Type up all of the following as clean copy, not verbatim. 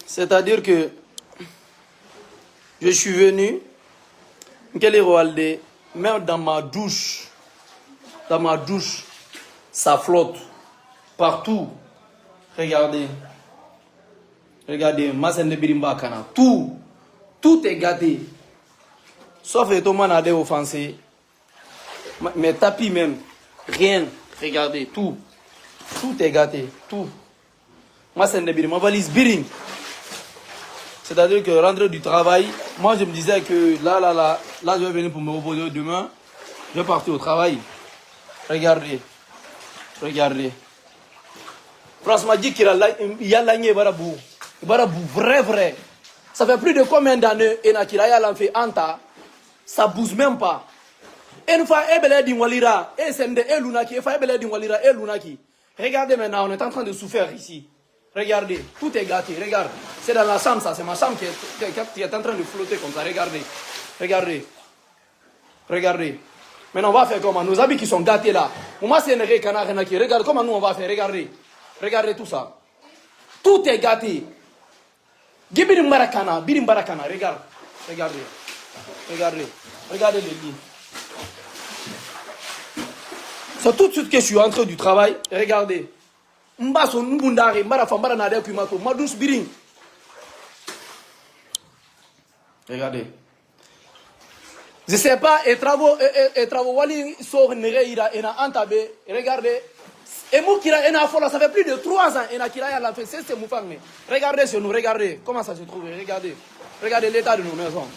C'est-à-dire que je suis venu, même dans ma douche, ça flotte partout. Regardez, Massende Birimba Kana, tout est gâté. Sauf les tomates offensés, mes tapis même, rien. Regardez, tout est gâté, tout. Massende Birimba, ma valise Biring. C'est-à-dire que rentrer du travail, moi je me disais que là, je vais venir pour me reposer demain. Je vais partir au travail. Regardez. Franchement, dit qu'il y a l'année, vrai. Ça fait plus de combien d'années et qu'il y a l'enfant Anta, ça bouge même pas. Une fois, regardez maintenant, on est en train de souffrir ici. Regardez, tout est gâté, regarde. C'est dans la chambre, ça, c'est ma chambre qui est en train de flotter comme ça. Regardez. Maintenant, on va faire comment? Nos habits qui sont gâtés là. Moi, c'est un canard. Regarde comment nous on va faire. Regardez tout ça. Tout est gâté. Birim Barakana. Regardez les lits. C'est tout de suite que je suis entré du travail. Regardez. Regardez. Je sais pas, et travaux wali sort nereira et na antabe. Regardez. Et moi qui a une fois, ça fait plus de 3 ans et na kira la fait c'est moufang. Regardez sur nous, regardez comment ça se trouve. Regardez l'état de nos maisons.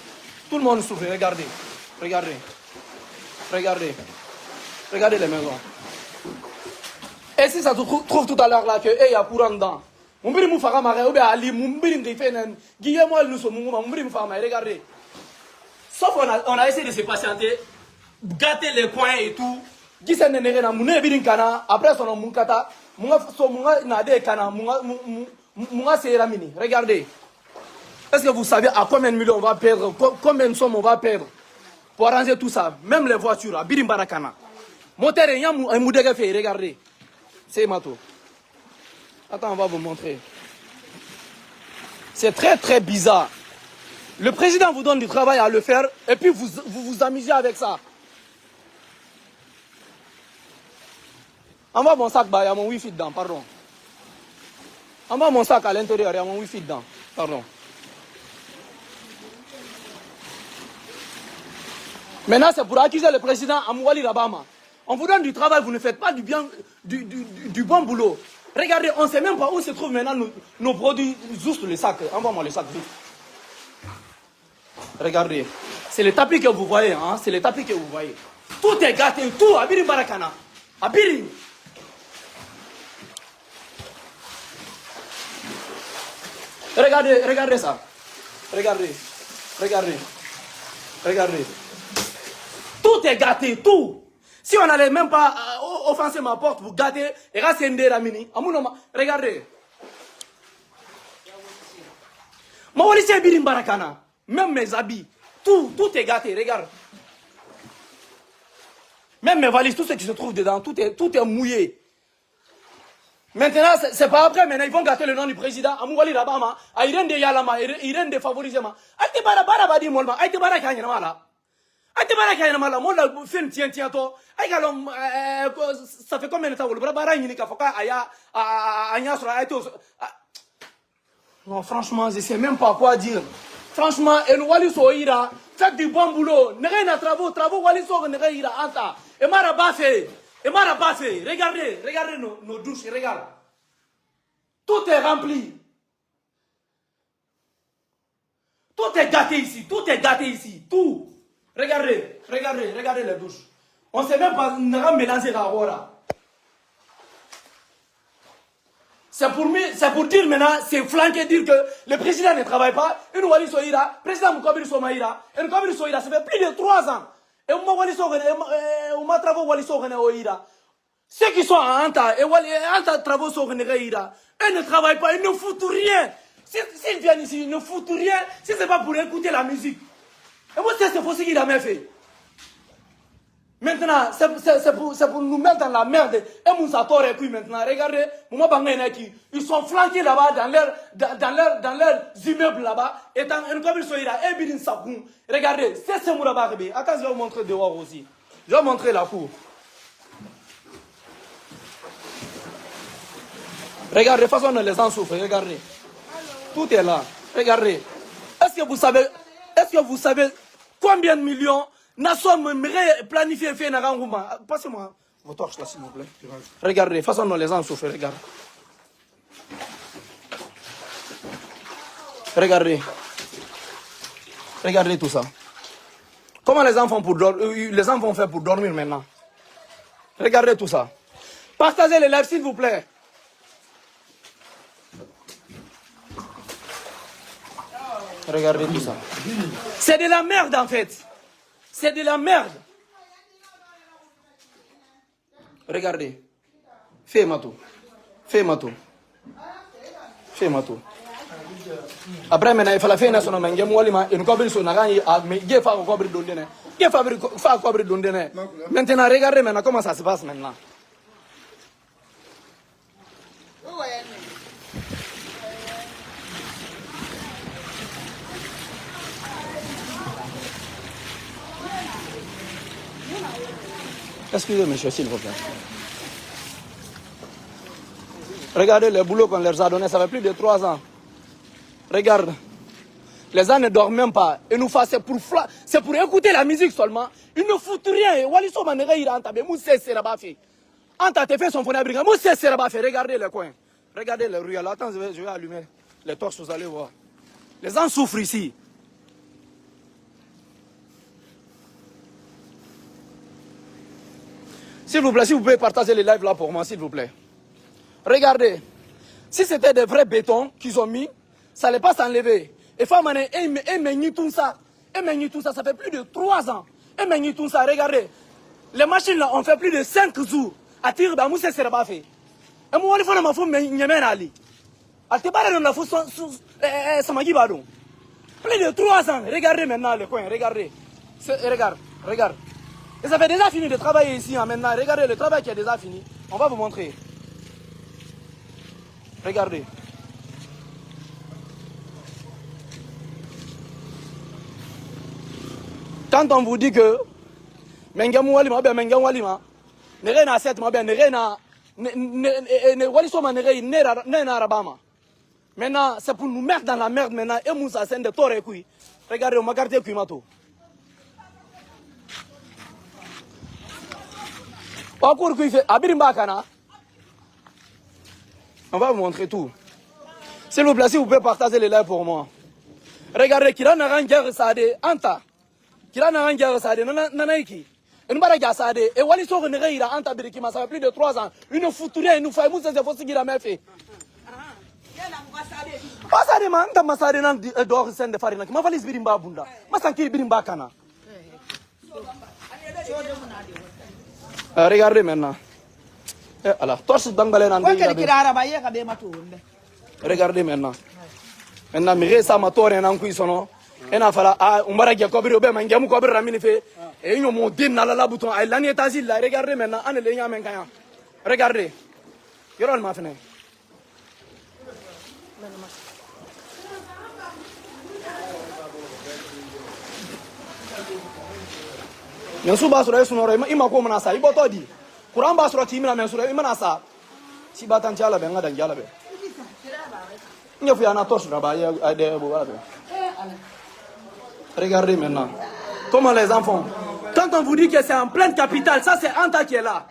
Tout le monde souffre, regardez les maisons. Et si ça se trouve tout à l'heure là que il y a courant dedans. Regardez. Sauf on a essayé de se patienter, gâter les coins et tout. Après regardez. Est-ce que vous savez à combien de millions on va perdre, combien de sommes on va perdre pour arranger tout ça? Même les voitures, à Birimbarakana. Moteur et regardez. C'est Mato. Attends, on va vous montrer. C'est très très bizarre. Le président vous donne du travail à le faire et puis vous amusez avec ça. Envoie mon sac, il y a mon wifi dedans, pardon. Envoie mon sac à l'intérieur, il y a mon wifi dedans, pardon. Maintenant, c'est pour accuser le président Amouali Rabama. On vous donne du travail, vous ne faites pas du bon boulot. Regardez, on ne sait même pas où se trouvent maintenant nos produits, juste le sac. Envoie-moi le sac vite. Regardez, c'est le tapis que vous voyez, hein? C'est le tapis que vous voyez. Tout est gâté, tout, Abiri Barakana. Abiri. Regardez ça. Regardez. Tout est gâté, tout. Si on n'allait même pas offenser ma porte, vous gâtez, et rassender la mini. Regardez. Moi, je suis Birim Barakana. Même mes habits, tout est gâté, regarde. Même mes valises, tout ce qui se trouve dedans, tout est mouillé. Maintenant, c'est pas après, maintenant ils vont gâter le nom du président. Amouali Rabama, Irène de Yalama, Irène de Favorisema. Aïe bara badi molma, aïe bara kanya mala. Aïe bara kanya mala, moi la fin tient to. Aïe galom, ça fait combien de temps le bara yini kafoka aya anyasra aïe to. Non, franchement, je sais même pas quoi dire. Franchement, et nous Wali Soira, faites du bon boulot. N'est rien à travaux Wali Soira, n'est rien à Anta. Et Marabafé. Regardez nos douches, regarde. Tout est rempli. Tout est gâté ici, tout. Regardez les douches. On ne sait même pas mélanger la hora. C'est pour dire maintenant, c'est flanquer dire que le président ne travaille pas. Une Wali Soira, président Moukabir Somaïra, et Moukabir Soira, ça fait plus de 3 ans. Et on m'a travaillé Wali Soira. Ceux qui sont à Anta, et Anta travaux sur Nereira, eux ne travaillent pas, ils ne foutent rien. S'ils viennent ici, ils ne foutent rien, si ce n'est pas pour écouter la musique. Et moi, c'est ce qu'il a même fait. Maintenant, c'est pour nous mettre dans la merde. Et Moussa Torre, maintenant, regardez, ils sont flanqués là-bas dans leurs immeubles là-bas. Et comme ils sont là, regardez, c'est ce Mouraba. Attends, je vais vous montrer dehors aussi. Je vais vous montrer la cour. Regardez, de toute façon, les gens souffrent, regardez. Tout est là, regardez. Est-ce que vous savez combien de millions Nassau me planifié fait Narangouma? Passez-moi vos torches là, s'il vous plaît. Regardez, de toute façon, les gens souffrent, regardez. Regardez. Regardez tout ça. Comment les enfants vont faire pour dormir maintenant? Regardez tout ça. Partagez les lives, s'il vous plaît. Regardez tout ça. C'est de la merde en fait. C'est de la merde. Regardez. Fais-moi tout. Fais-moi tout. Fais-moi tout. Après, maintenant, il faut la faire nationale. Mais il y a une cobble sur la gagne. Mais il y a un cobble d'ondene. Il y a un cobble d'ondene. Maintenant, regardez maintenant comment ça se passe maintenant. Excusez-moi, monsieur, s'il vous plaît. Regardez le boulot qu'on leur a donné, ça fait plus de 3 ans. Regarde. Les gens ne dorment même pas. Et nous fassent c'est pour écouter la musique seulement. Ils ne foutent rien. Waliso manega ira antabe. Moussé seraba fait. Anta te fait son fond abriga. Moussé seraba fait. Regardez le coin. Regardez le ruelle. Attends, je vais allumer les torches, vous allez voir. Les gens souffrent ici. S'il vous plaît, si vous pouvez partager les lives là pour moi, s'il vous plaît. Regardez. Si c'était des vrais bétons qu'ils ont mis, ça n'allait pas s'enlever. Et tout ça, ça fait plus de 3 ans. Et tout ça, regardez. Les machines là ont fait plus de 5 jours. À tirer, bah, mousse, c'est pas fait. Et moi, il faut que je me ali. À te parler de la fausse, ça m'a dit, badon. Plus de 3 ans. Regardez maintenant le coin, regardez. Regarde. Et ça fait déjà fini de travailler ici hein, maintenant. Regardez le travail qui est déjà fini. On va vous montrer. Regardez. Quand on vous dit que Mengamou Walima, Mengamou Walima, Nerena 7, Nerena, Nerabama. Maintenant, c'est pour nous mettre dans la merde maintenant. Et Moussa Sen de Torre Kui. Regardez, on m'a gardé Kuimato. On va vous montrer tout. S'il vous plaît, si vous pouvez partager les lives pour moi. Regardez, Kira n'a guerre Sade, Anta. Kira n'a guerre Sade, Nanaiki. Une baraga Sade, et Wally Sore Nereira, Anta Birikima, ça fait plus de 3 ans. Une fouturie, une faille, vous avez fait la même fait. Pasade, man, ta Masade, dehors, c'est de farine. Ma valise Birimba Bunda. Masanki Birimba Kana. Regardez maintenant. Alors, regardez maintenant. Maintenant, mais ça m'a tourné en cuisson. Et on a fait on va regarder comment on va manger, comment on va ramener. Et on m'a dit la bouton. L'année est asile là. Regardez maintenant. On est les gens regardez. Y'a le mafine. Yang suba sura sunora ima ko manasa ibo todi Quran ba sura timina men sura ima nasa si batan jala be ngada jala be nyofu yana tos raba ya ade bo abe. Regardez maintenant comment les enfants quand on vous dit que c'est en pleine capitale, ça c'est Anta qui est là.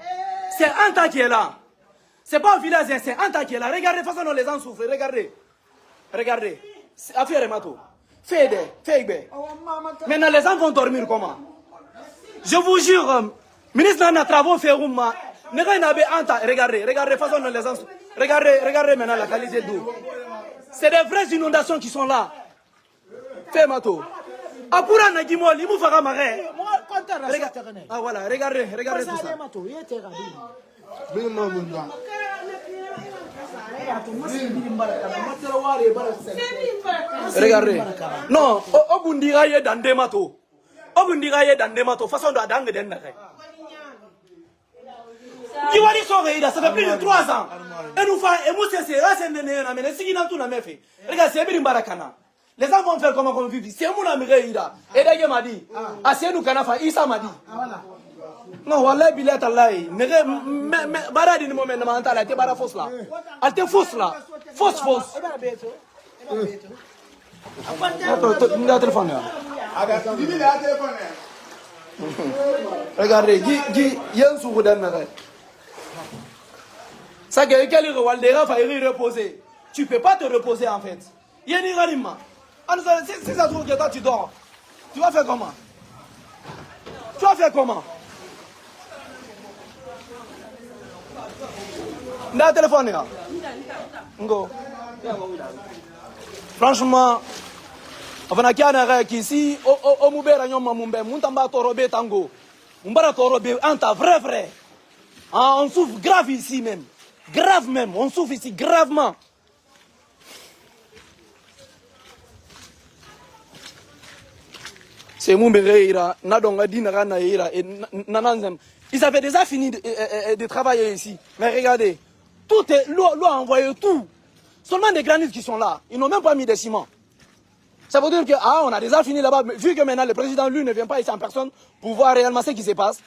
C'est Anta qui est là. C'est pas un village, c'est Anta qui est là. Regardez façon dont les gens souffrent, regardez. Affaire mato. Fede. Maintenant les enfants vont dormir comment? Je vous jure, ministre n'a travaux fait Rouma. Regardez, façon dont les gens. Regardez maintenant la qualité d'eau. C'est des vraies inondations qui sont là. Fais mato. Apura Nagimol, il vous fera marrer. Ah voilà, regardez tout ça. Regardez. Non, Obundira est dans des matos. Obundira est dans des matos. Façon de dangue d'en. Kiwali Soreida, ça fait plus de 3 ans. Et nous faisons, et moi c'est là, c'est mais c'est qui dans tout la même fait. Regarde, c'est bien Barakana. Les gens vont faire comment vivre. C'est mon ami Reida. Et d'ailleurs m'a dit, ah c'est nous Kanafa, Issa m'a dit. Non, wallahi billahi tallahi. Mais baradi ni moment mental, elle était bara fausse là. Elle était fausse là. Fausse. Regardez, ça que quel Waldera va y reposer. Tu peux pas te reposer en fait. Si ça trouve que toi tu dors, tu vas faire comment? Tu vas faire comment? N'a téléphone là. Franchement, on a qu'à ici, au Moubera Nyoma Mumbe, Muntamba Torobe Tango, Mumbara Torobe, Anta, vrai. On souffre grave ici même. Grave même, on souffre ici gravement. C'est Mumbereira, Nadonga Dinara et Nananzem. Ils avaient déjà fini de travailler ici. Mais regardez, tout est, l'eau a envoyé tout. Seulement des granites qui sont là. Ils n'ont même pas mis de ciment. Ça veut dire que, on a déjà fini là-bas. Vu que maintenant le président, lui, ne vient pas ici en personne pour voir réellement ce qui se passe.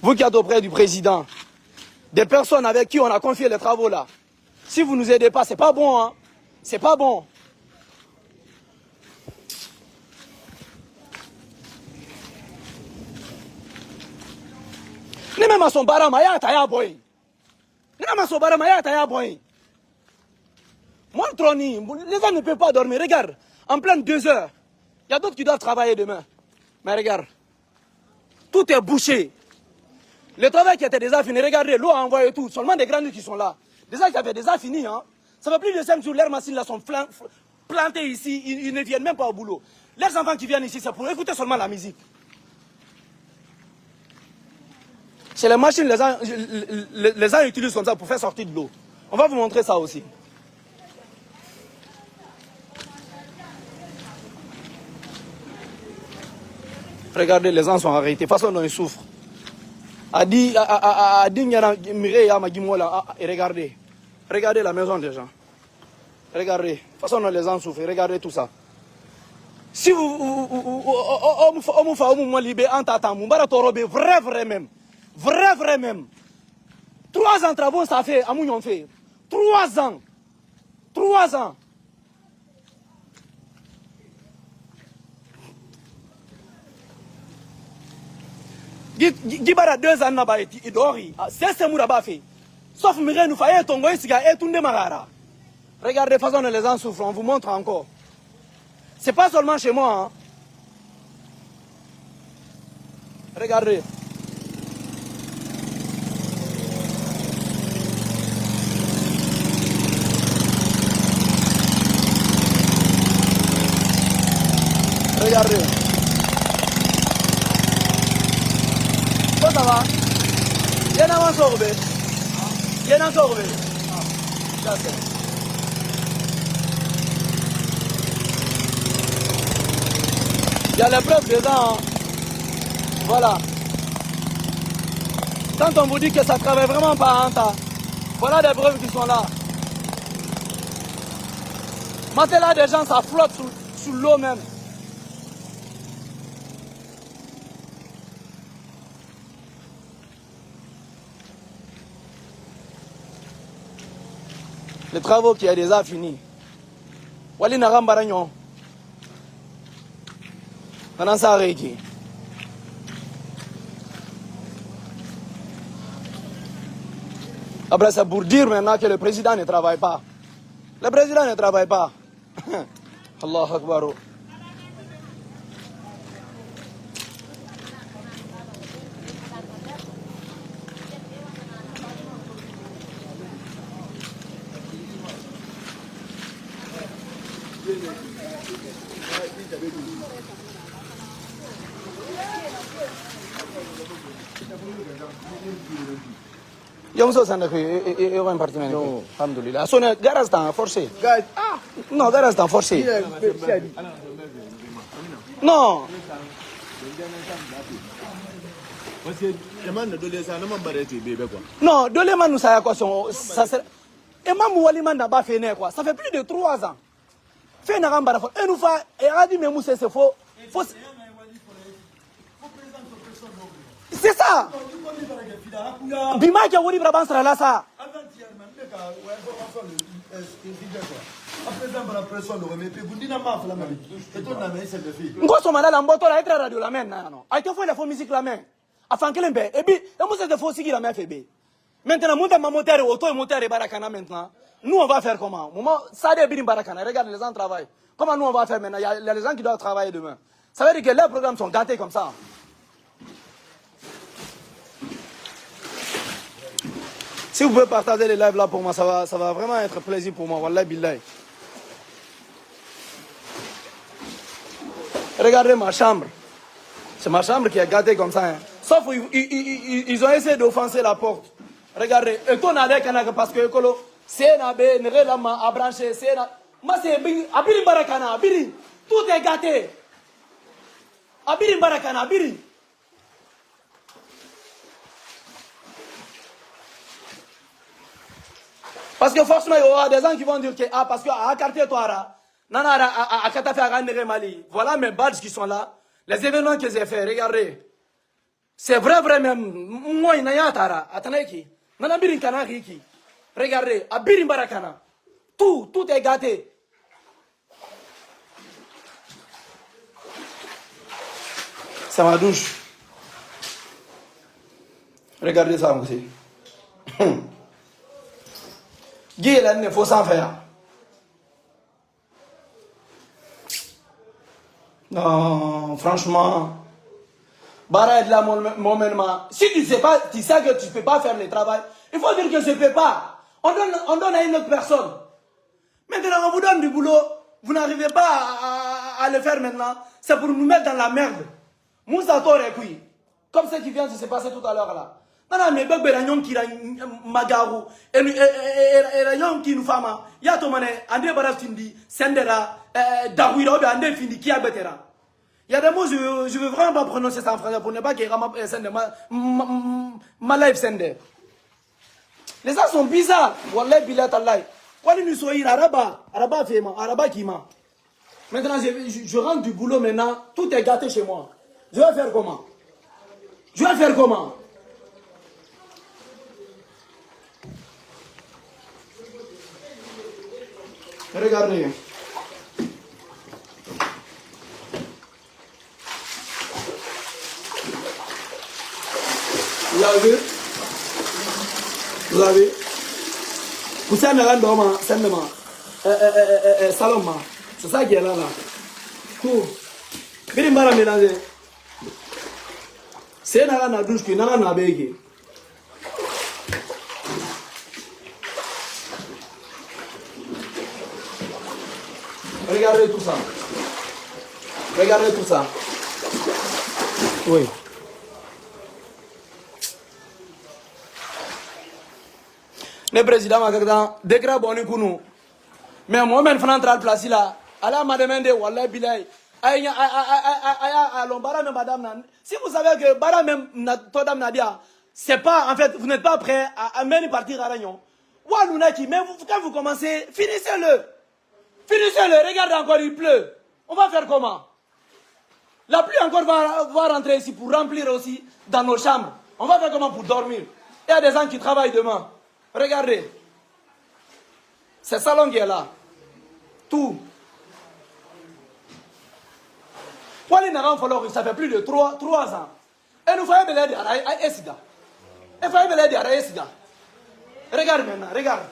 Vous qui êtes auprès du président, des personnes avec qui on a confié les travaux là, si vous ne nous aidez pas, c'est pas bon, hein. C'est pas bon. Ni même à son baramaya taya boy. Ni même à son baramaya taya boy. Montroni, les gens ne peuvent pas dormir. Regarde, en pleine 2 heures, il y a d'autres qui doivent travailler demain. Mais regarde, tout est bouché. Le travail qui était déjà fini, regardez, l'eau a envoyé tout. Seulement des grandes qui sont là. Déjà qui avaient déjà fini, hein. Ça fait plus de 5 jours, leurs machines là sont plantées ici, ils ne viennent même pas au boulot. Leurs enfants qui viennent ici, c'est pour écouter seulement la musique. C'est les machines, les gens utilisent comme ça pour faire sortir de l'eau. On va vous montrer ça aussi. Regardez, les gens sont arrêtés. De toute façon, ils souffrent. Regardez. Regardez la maison des gens. Regardez. De toute façon, les gens souffrent. Regardez tout ça. Si vous... Vrai même. 3 ans de travaux, ça fait. 3 ans. 3 ans. Gibara 2 ans là-bas, il dort. C'est Mouraba fait. Sauf Miré nous faillit Tongo ici et tout Marara. Regardez la façon dont les gens souffrent, on vous montre encore. C'est pas seulement chez moi. Hein. Regardez. Regardez. Ça va? Il y en a un sorbet. Il y en a un sorbet. Ça c'est. Il y a les preuves dedans. Hein. Voilà. Quand on vous dit que ça ne travaille vraiment pas en tas, voilà des preuves qui sont là. Matelas des gens, ça flotte sous l'eau même. Les travaux qui sont déjà finis. Wali Narambaragnon. Maintenant, ça arrête. Après, c'est pour dire maintenant que le président ne travaille pas. Le président ne travaille pas. Allah Akbar. Yang so sana ke eu en partimento. No. Alhamdulillah. Sona garas tan forcé. No, garas tan forcé. No. Parce que Eman ne donne ça, non, quoi. Non, Doléman nous ça quoi ça Eman Moualiman n'a pas fait quoi. Ça fait plus de 3 ans. Fait n'a pas fait. Et nous fa et a dit mais Moussa c'est faux. C'est ça. Bima qui a voulu Brabant sera là ça. Ngo somala la mboto la etra radio la main non. A été fait la faux musique la main. Afin que l'embe et puis et Moussa de faux sigi la main fait bé. Maintenant monte ma moteur auto et moteur et barakana maintenant. Nous on va faire comment? Moment ça de bien barakana. Regarde les gens travaillent. Comment nous on va faire maintenant? Il y a les gens qui doivent travailler demain. Ça veut dire que leurs programmes sont gâtés comme ça. Si vous pouvez partager les lives là pour moi, ça va vraiment être plaisir pour moi. Wallah billahi. Regardez ma chambre. C'est ma chambre qui est gâtée comme ça. Hein. Sauf ils ont essayé d'offenser la porte. Regardez. Et qu'on a des parce que c'est un bé, à brancher, c'est un. Moi c'est Abiri Barakana, Abiri. Tout est gâté. Abiri Barakana, Abiri. Parce que forcément, il y aura des gens qui vont dire que parce que à quartier Touara, à Katafe à Mali, voilà mes badges qui sont là, les événements que j'ai fait, regardez. C'est vrai même. Moi, il n'y a pas Atanaki. Nana Birin Kanaki. Regardez, à Birin Barakana. Tout est gâté. C'est ma douche. Regardez ça aussi. Guy, il faut s'en faire. Non, franchement. Bara est là, moment. Si tu sais pas, tu sais que tu ne peux pas faire le travail, il faut dire que je ne peux pas. On donne à une autre personne. Maintenant, on vous donne du boulot, vous n'arrivez pas à le faire maintenant. C'est pour nous mettre dans la merde. Moussa Toré, comme ce qui vient de se passer tout à l'heure là. Non, mais bébé, il qui Magarou, et il qui nous fama. Ya tomane, André Barafindi, Sendera, Dawiro, André Findi, qui a betera. Il y a des mots, je veux vraiment pas prononcer ça en français pour ne pas qu'il y ait ma life sender. Les gens sont bizarres. Wallah bilat Allah. Wallah nous soyons araba fema, araba kima. Maintenant, je rentre du boulot maintenant, tout est gâté chez moi. Je vais faire comment? Regardez. Vous avez vous savez Saloma. C'est ça qui est là. Tout. Birimara mélangé. C'est na douche qui na bege. Regardez tout ça. Oui. Le président Magagdan décret bon nous. Mais moi-même, je suis place là. Allah m'a demandé, Wallah Bilay. Si vous savez que Bara même Todam Nadia, c'est pas, en fait, vous n'êtes pas prêt à même partir à Ragnon. Mais quand vous commencez, finissez-le. Regardez encore, il pleut. On va faire comment? La pluie encore va rentrer ici pour remplir aussi dans nos chambres. On va faire comment pour dormir? Il y a des gens qui travaillent demain. Regardez. C'est salon qui est là. Tout. Ça fait plus de 3 ans. Et nous faisons belé à Esga. Regarde maintenant, regarde.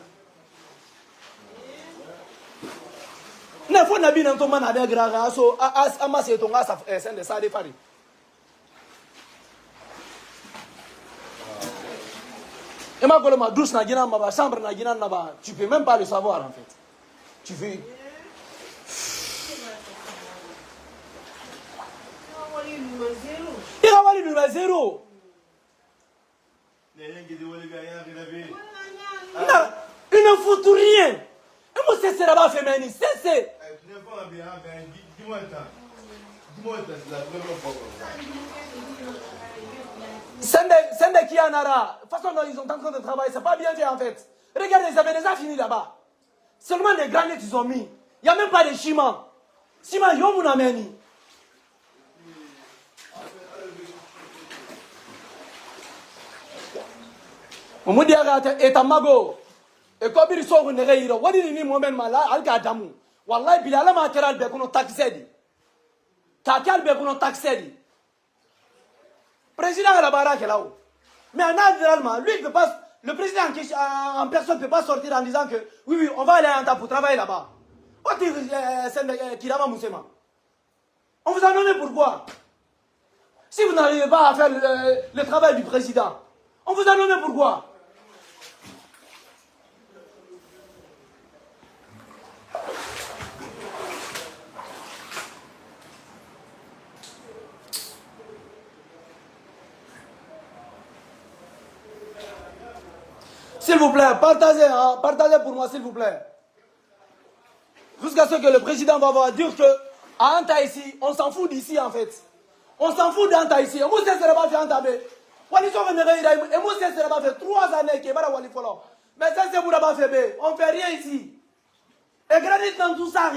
Ne faut pas bien entendre avec Graga, so amassé ton gars, c'est de ça de Paris. Et ma gueule, ma douce n'a pas, ma chambre n'a pas. Tu peux même pas le savoir en fait. Tu veux. Il a valu numéro 0. Non, il ne fout rien. Et moi, c'est là-bas féminin, c'est. Sende qui en aura. De toute façon, ils sont en train de travailler. C'est pas bien fait en fait. Regardez, ils avaient déjà fini là-bas. Seulement des granits qu'ils ont mis. Il n'y a même pas de ciment. Ciment, ils ont amené. On me dit et Tamago. Et comme ils sont en réunion, what did you mean, Mala, Al-Gadamu? Wallah, Bilala Materal Bekuno taxedi. Takal Bekuno taxedi. Président à la baraque est là-haut. Mais naturellement, lui, peut pas, le président en personne ne peut pas sortir en disant que oui, oui, on va aller en temps pour travailler là-bas. On vous a nommé pourquoi? Si vous n'arrivez pas à faire le travail du président, on vous a nommé pourquoi? S'il vous plaît, partagez, hein, partagez pour moi, s'il vous plaît. Jusqu'à ce que le président va dire que à Anta ici, on s'en fout d'ici en fait. On s'en fout d'Anta ici. Et moi, c'est ce que je vais faire. Et moi, c'est ce que je vais faire 3 années que je vais faire. Mais ça, c'est pour la faire. On ne fait rien ici. Et granit dans tout ça.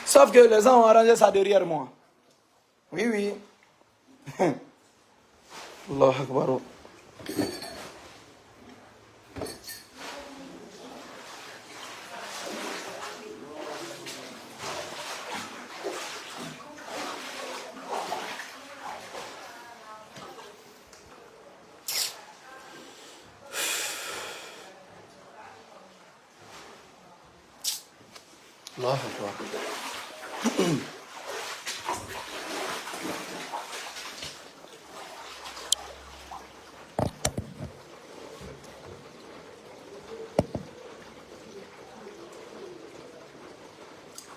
Sauf que les gens ont arrangé ça derrière moi. Oui, oui. Allah Akbar. Allah Akbar.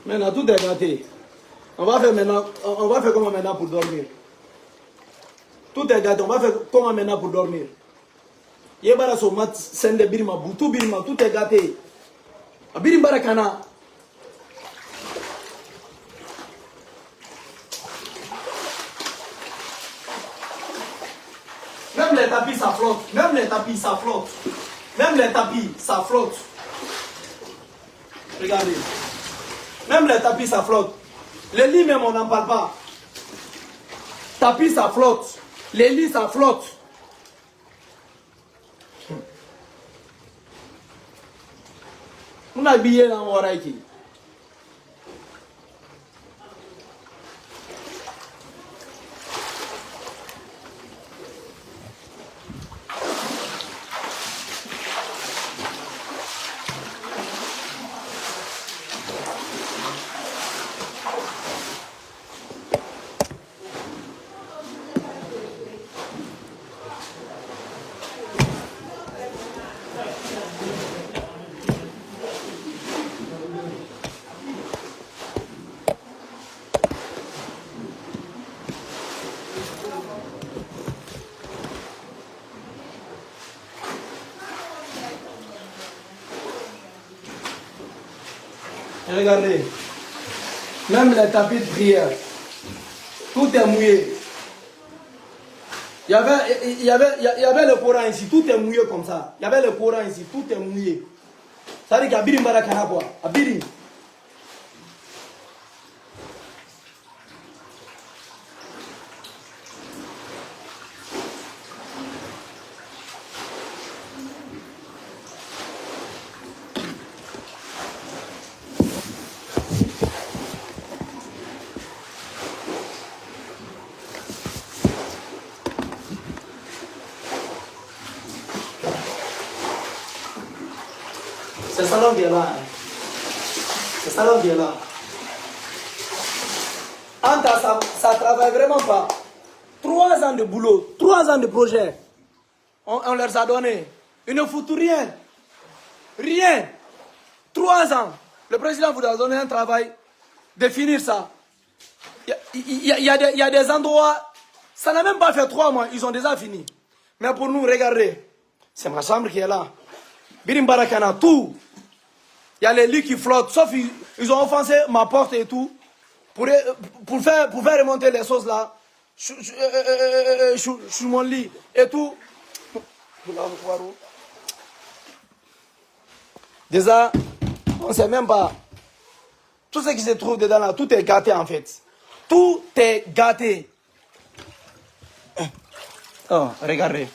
Maintenant, tout est gâté. On va faire comment maintenant pour dormir? Tout est gâté. On va faire comment maintenant pour dormir? Yebara so mat sende birima butu birima tout est gâté. Birimba kana. Même les tapis ça flotte. Même les tapis ça flotte. Même les tapis ça flotte. Regardez. Même les tapis ça flotte. Les lits même on n'en parle pas. Tapis ça flotte. Les lits ça flotte. On a habillé dans mon raiki. Regardez, même les tapis de prière, tout est mouillé. Il y avait le Coran ici, tout est mouillé comme ça. Il y avait le Coran ici, tout est mouillé. Ça veut dire qu'il y a Birim Barakana quoi. Birim. C'est ça l'homme qui est là. C'est ça l'homme qui est là. Anta, ça travaille vraiment pas. 3 ans de boulot, 3 ans de projet. On leur a donné. Ils ne foutent rien. Rien. 3 ans. Le président vous a donné un travail de finir ça. Il y a des endroits, ça n'a même pas fait 3 mois, ils ont déjà fini. Mais pour nous, regardez, c'est ma chambre qui est là. Birim Barakana, tout. Il y a les lits qui flottent, sauf ils ont offensé ma porte et tout. Pour faire remonter les choses là. Sur mon lit et tout. Déjà, on ne sait même pas. Tout ce qui se trouve dedans là, tout est gâté en fait. Tout est gâté. Oh, regardez.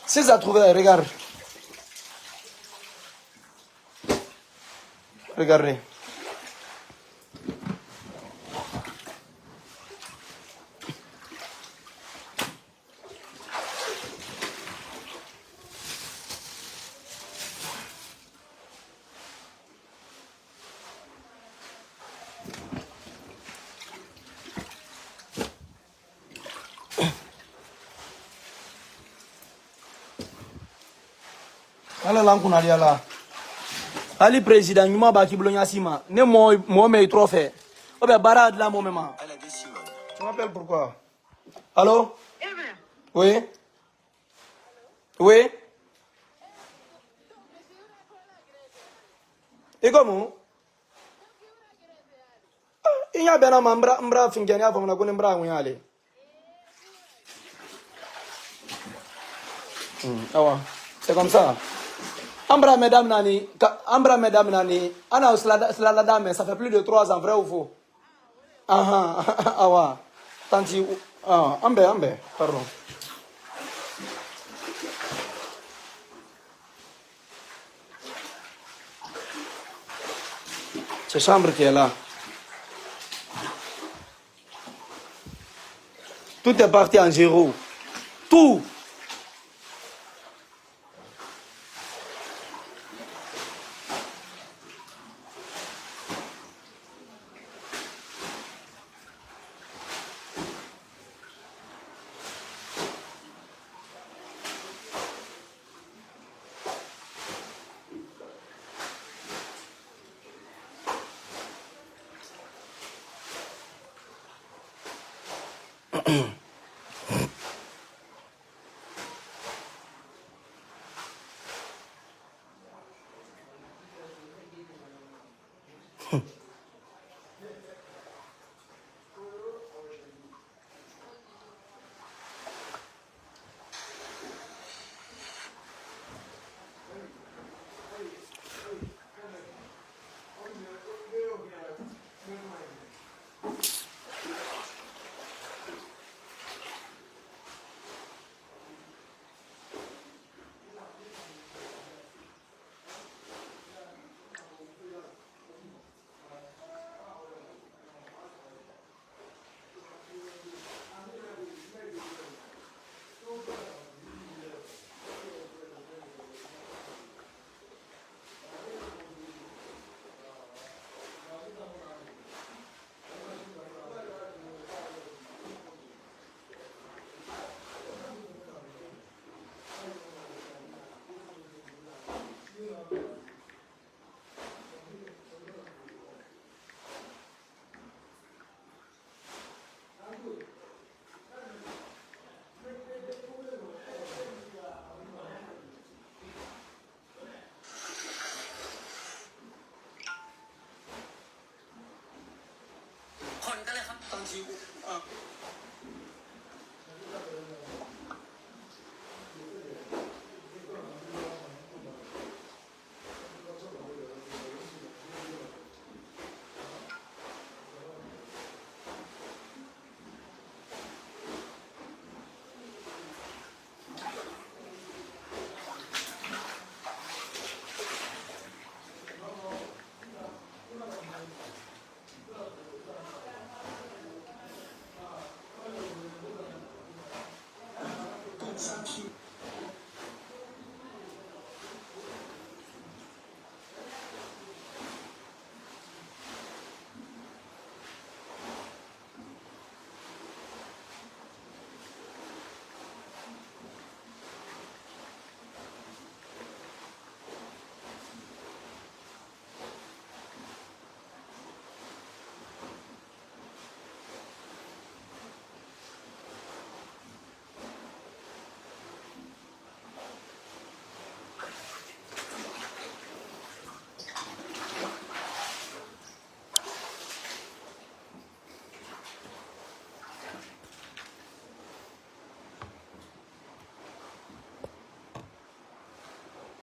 Si ça trouvé, regarde. Regardez. Ala lankuna ala. Ali président nyuma ba kiblonya sima. Ne mo me trop fait. Obe barad la mo même. Tu m'appelles pourquoi? Allô? Oui? Oui? Et comment? Il y a bien un mbra fingani avant na kone mbra nguyale. Awa, c'est comme ça. Ambra mesdames nani, ana la dame, ça fait plus de 3 ans, vrai ou faux? Ah ah, awa. Tanti, ambe, pardon. C'est chambre qui est là. Tout est parti en zéro. Tout.